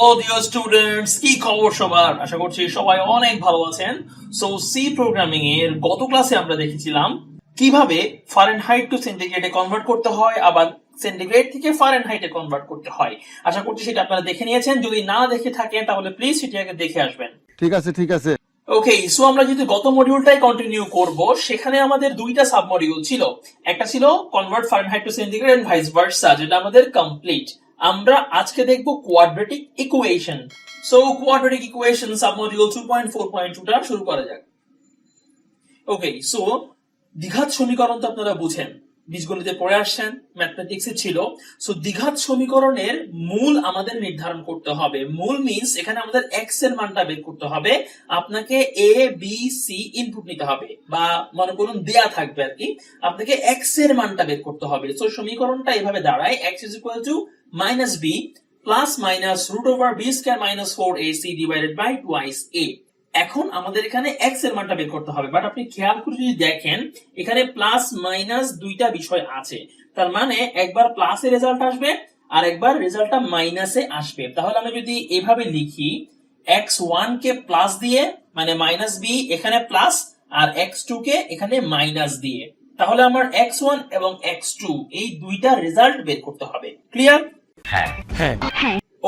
Hello dear students, কি খবর সবার? আশা করছি সবাই অনেক ভালো আছেন। সো সি প্রোগ্রামিং এর গত ক্লাসে আমরা দেখেছিলাম কিভাবে ফারেনহাইট টু সেন্টিগ্রেডে কনভার্ট করতে হয়, আবার সেন্টিগ্রেড থেকে ফারেনহাইটে কনভার্ট করতে হয়। আশা করছি সেটা আপনারা দেখে নিয়েছেন। যদি না দেখে থাকেন তাহলে প্লিজ সেটাকে দেখে আসবেন। ঠিক আছে। ওকে, সো আমরা যদি গত মডিউলটাই কন্টিনিউ করব, সেখানে আমাদের দুইটা সাব মডিউল ছিল। একটা ছিল convert Fahrenheit to centigrade and vice versa, যেটা আমাদের কমপ্লিট। আমরা আজকে দেখব quadratic equation. So quadratic equation sub module 2.4.2 টা শুরু করা যাক। ওকে, সো দ্বিঘাত সমীকরণ তো আপনারা বুঝেন, বীজগণিতে পড়ে আসছেন, ম্যাথমেটিক্সে ছিল। সো দ্বিঘাত সমীকরণের মূল আমাদের নির্ধারণ করতে হবে। মূল মিন্স এখানে আমাদের এক্স এর মানটা বের করতে হবে। আপনাকে এ বি সি ইনপুট নিতে হবে, বা মনে করুন দেয়া থাকবে আর কি, আপনাকে এক্স এর মানটা বের করতে হবে। সো সমীকরণটা এভাবে দাঁড়ায়, x is equal to minus b plus minus root over b square minus 4ac divided by twice a। এখন আমাদের এখানে x এর মানটা বের করতে হবে, বাট আপনি খেয়াল করে যদি দেখেন এখানে প্লাস মাইনাস দুইটা বিষয় আছে। তার মানে একবার প্লাসে রেজাল্ট আসবে আর একবার রেজাল্টটা মাইনাসে আসবে। তাহলে আমি যদি এভাবে লিখি x1 কে প্লাস দিয়ে, মানে মাইনাস b এখানে প্লাস, আর x2 কে এখানে মাইনাস দিয়ে, তাহলে আমার x1 এবং x2 এই দুইটা রেজাল্ট বের করতে হবে। ক্লিয়ার? হ্যাঁ।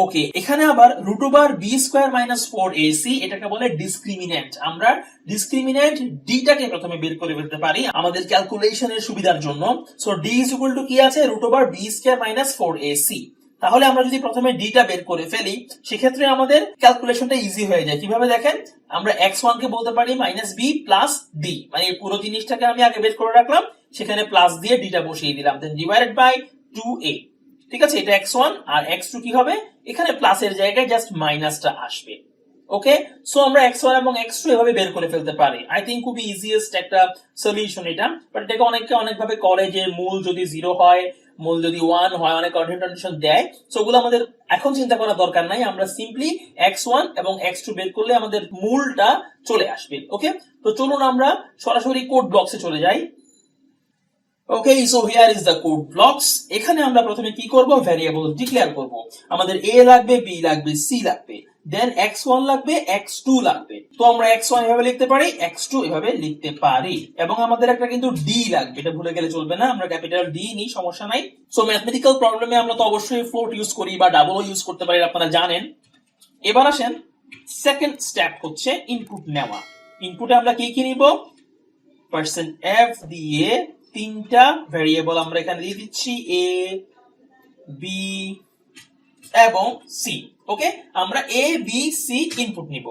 ওকে, এখানে আবার root over B square minus 4ac এটাকে বলে ডিসক্রিমিন্যান্ট। আমরা ডিসক্রিমিন্যান্ট ডি টাকে প্রথমে বের করে ফেলতে পারি আমাদের ক্যালকুলেশনের সুবিধার জন্য। So D is equal to কি আছে, root over B square minus 4ac। তাহলে আমরা যদি প্রথমে ডি টা বের করে ফেলি, সেক্ষেত্রে আমাদের ক্যালকুলেশনটা ইজি হয়ে যায়। কিভাবে দেখেন, আমরা x1 কে বলতে পারি মাইনাস বি প্লাস ডি, মানে এই পুরো জিনিসটাকে আমি আগে বের করে রাখলাম, সেখানে প্লাস দিয়ে ডি টা বসিয়ে দিলাম, দেন ডিভাইডেড বাই 2a। ঠিক আছে, এটা x1, আর x2 কি হবে, এখানে প্লাসের জায়গায় জাস্ট মাইনাসটা আসবে। ওকে, সো আমরা x1 এবং x2 এভাবে বের করে ফেলতে পারি। আই থিংক খুবই ইজিয়েস্ট একটা সলিউশন এটা, বাট এটাকে অনেকে অনেকভাবে করে, যে মূল যদি 0 হয়, মূল যদি 1 হয়, অনেক কন্ডিশন দেয়। সো ওগুলো আমাদের এখন চিন্তা করার দরকার নাই, আমরা সিম্পলি x1 এবং x2 বের করলে আমাদের মূলটা চলে আসবে। ওকে, তো চলুন আমরা সরাসরি কোড ব্লকসে চলে যাই। Okay, so here is the code blocks. এখানে আমরা প্রথমে কি করব, ভ্যারিয়েবল ডিক্লেয়ার করব। আমাদের a লাগবে, b লাগবে, c লাগবে, দেন x1 লাগবে, x2 লাগবে। তো আমরা x1 এভাবে লিখতে পারি, x2 এভাবে লিখতে পারি, এবং আমাদের একটা কিন্তু d লাগবে, এটা ভুলে গেলে চলবে না, আমরা ক্যাপিটাল d নিই, সমস্যা নাই। সো ম্যাথমেটিক্যাল প্রবলেমে আমরা তো অবশ্যই ফ্লোট ইউজ করি বা ডাবলও ইউজ করতে পারি, আপনারা জানেন। এবার আসেন, সেকেন্ড স্টেপ হচ্ছে ইনপুট নেওয়া। ইনপুটে আমরা কি কি নিব, %f দিয়ে তিনটা ভ্যারিয়েবল আমরা এখানে দিয়ে দিচ্ছি, a b এবং c। ওকে, আমরা a b c ইনপুট নিব।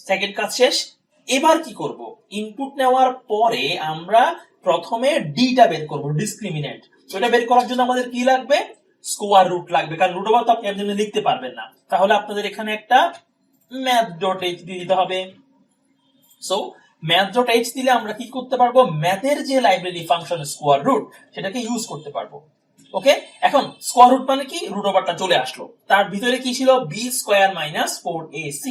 সেকেন্ড কাজ শেষ। এবার কি করব, ইনপুট নেওয়ার পরে আমরা প্রথমে ডি টা বের করব, ডিসক্রিমিন্যান্ট। তো এটা বের করার জন্য আমাদের কি লাগবে, স্কোয়ার রুট লাগবে, কারণ রুট ওভার তো আপনি এমনি লিখতে পারবেন না। তাহলে আপনাদের এখানে একটা math.h দিয়ে দিতে হবে। সো math.h দিলে আমরা কি করতে পারবো, ম্যাথের যে লাইব্রেরি ফাংশন স্কোয়ার রুট, সেটাকে ইউজ করতে পারবো। ওকে, এখন স্কোয়ার রুট মানে কি, রুট ওভারটা চলে আসলো, তার ভিতরে কি ছিল, বি স্কোয়ার মাইনাস 4ac।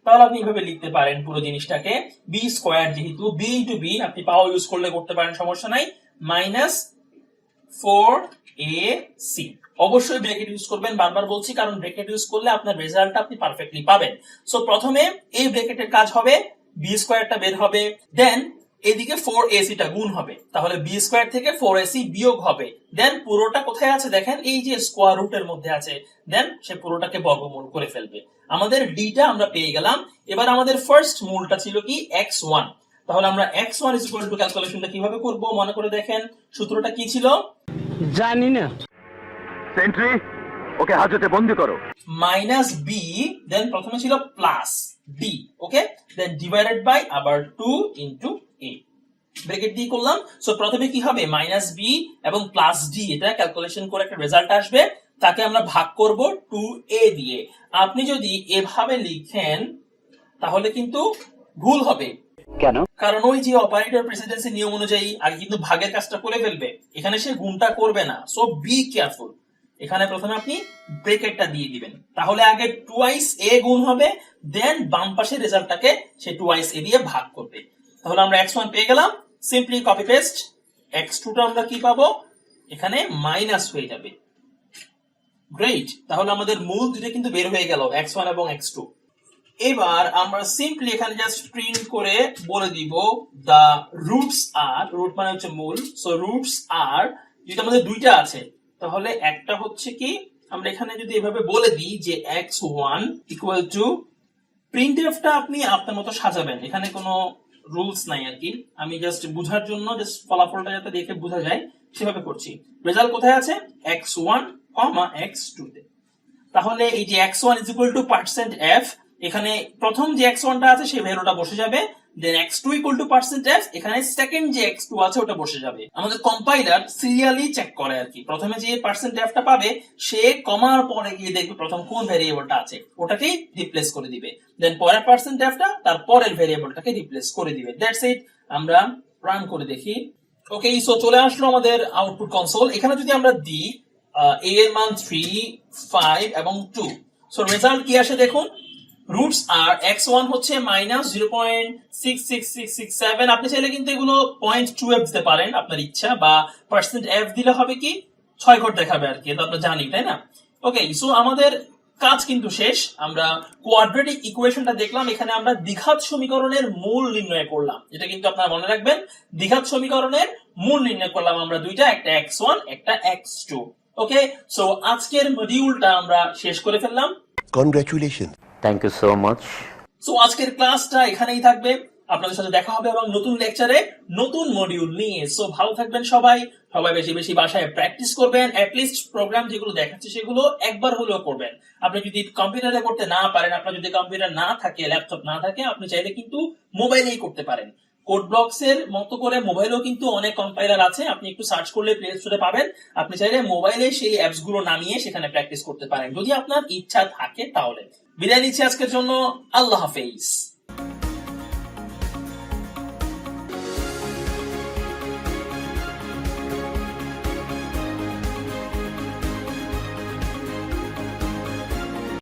তাহলে আপনি এইভাবে লিখতে পারেন পুরো জিনিসটাকে, বি স্কোয়ার, যেহেতু বি ইন্টু বি, আপনি পাওয়ার ইউজ করলে করতে পারেন, সমস্যা নাই, মাইনাস 4ac। অবশ্যই ব্র্যাকেট ইউজ করবেন, বারবার বলছি, কারণ ব্র্যাকেট ইউজ করলে আপনার রেজাল্টটা আপনি পারফেক্টলি পাবেন। সো প্রথমে এই ব্র্যাকেটের কাজ হবে, বি স্কোয়ারটা বের হবে, দেন এদিকে 4ac টা গুণ হবে, তাহলে বি স্কোয়ার থেকে 4ac বিয়োগ হবে, দেন পুরোটা কোথায় আছে দেখেন, এই যে স্কোয়ার রুটের মধ্যে আছে, দেন সে পুরোটাকে বর্গমূল করে ফেলবে। আমাদের ডি টা আমরা পেয়ে গেলাম। এবার আমাদের ফার্স্ট মূলটা ছিল কি, x1। তাহলে আমরা x1 ইজ ইকুয়াল টু, ক্যালকুলেশনটা কিভাবে করব মনে করে দেখেন, সূত্রটা কি ছিল, জানি না। সেন্ট্রি, ওকে হাজতে বন্দি করো। মাইনাস বি, দেন প্রথমে ছিল plus D, okay, then divided by আবার 2 ইনটু a, ব্র্যাকেট দিয়ে করলাম। সো প্রথমে কি হবে, মাইনাস বি এবং প্লাস ডি, এটা ক্যালকুলেশন করে একটা রেজাল্ট আসবে, তাকে আমরা ভাগ করব 2a দিয়ে। আপনি যদি এভাবে লিখেন তাহলে কিন্তু ভুল হবে। কেন? কারণ ওই যে অপারেটর প্রেসিডেন্সি নিয়ম অনুযায়ী আগে কিন্তু ভাগের কাজটা করে ফেলবে, এখানে সে গুণটা করবে না। সো বি কেয়ারফুল, এখানে প্রথমে আপনি ব্র্যাকেটটা দিয়ে দিবেন, তাহলে আগে টুয়াইস a গুণ হবে, দেন বাম পাশের রেজাল্টটাকে সে টুয়াইস a দিয়ে ভাগ করবে। তাহলে আমরা x1 পেয়ে গেলাম, সিম্পলি কপি পেস্ট। x2 টা আমরা কি পাবো, এখানে মাইনাস হয়ে যাবে, গ্রেট, তাহলে আমাদের মূল দুটো কিন্তু বের হয়ে গেল x1 এবং x2। এবার আমরা সিম্পলি এখানে জাস্ট প্রিন্ট করে বলে দিব দা রুটস আর, রুট মানে হচ্ছে মূল, সো রুটস আর যদি আমাদের দুইটা আছে তাহলে একটা হচ্ছে কি, আমরা এখানে যদি এভাবে বলে দিই যে x1 ইকুয়াল টু, প্রিন্টএফটা আপনি আপনার মতো সাজাবেন, এখানে কোনো রুলস নাই আর কি, আমি জাস্ট বুঝার জন্য জাস্ট ফলাফলটা যাতে দেখে বোঝা যায় সেভাবে করছি। রেজাল্ট কোথায় আছে? x1, x2 তে। তাহলে এই যে x1 is equal to %f, এখানে প্রথম যে x1 টা আছে সেই ভ্যালুটা বসে যাবে, দেন x2 equal to %f, এখানে সেকেন্ড যে x2 আছে ওটা বসে যাবে। আমাদের কম্পাইলার সিরিয়ালি চেক করে আর কি, প্রথমে যে %f টা পাবে সে কমার পরে গিয়ে দেখবে প্রথম কোন ভ্যারিয়েবলটা আছে ওটাকেই রিপ্লেস করে দিবে, দেন পরের %f টা তার পরের ভ্যারিয়েবলটাকে রিপ্লেস করে দিবে। That's it. আমরা রান করে দেখি। ওকে, সো চলে আসলো আমাদের আউটপুট কনসোল। এখানে যদি আমরা দিই a এর মান 3, 5 এবং 2, সো রেজাল্ট কি আসে দেখুন। রুটস আর x1 হচ্ছে -0.66667, আপনি চাইলে কিন্তু এগুলো 0.2f দিতে পারেন আপনার ইচ্ছা, বা %f দিলে হবে কি 6 ঘর দেখাবে আর কি, এটা আমরা জানি তাই না। ওকে, সো আমাদের কাজ কিন্তু শেষ। আমরা কোয়াড্রেটিক ইকুয়েশনটা দেখলাম, এখানে আমরা দ্বিঘাত সমীকরণের মূল নির্ণয় করলাম, এটা কিন্তু আপনারা মনে রাখবেন, দ্বিঘাত সমীকরণের মূল নির্ণয় করলাম আমরা দুইটা, একটা x1 একটা x2। ওকে, সো আজকের মডিউলটা আমরা শেষ করে ফেললাম। Congratulations. Thank you so much. So আজকের ক্লাসটা এখানেই থাকবে, আপনাদের সাথে দেখা হবে এবং নতুন লেকচারে নতুন মডিউল নিয়ে। সো ভালো থাকবেন সবাই, সবাই বেশি বেশি বাসায় প্র্যাকটিস করবেন, অ্যাটলিস্ট প্রোগ্রাম যেগুলো দেখাচ্ছে সেগুলো একবার হলেও করবেন। আপনি যদি কম্পিউটারে করতে না পারেন, আপনার যদি কম্পিউটার না থাকে, ল্যাপটপ না থাকে, আপনি চাইলে কিন্তু মোবাইলেই করতে পারেন। কোডব্লকস এর মতো করে মোবাইলেও কিন্তু অনেক কম্পাইলার আছে, আপনি একটু সার্চ করলে প্লে স্টোরে পাবেন, আপনি চাইলে মোবাইলে সেই অ্যাপস গুলো নামিয়ে সেখানে প্র্যাকটিস করতে পারেন যদি আপনার ইচ্ছা থাকে তাহলে। বিদায় নিচ্ছি আজকের জন্য, আল্লাহ হাফেজ।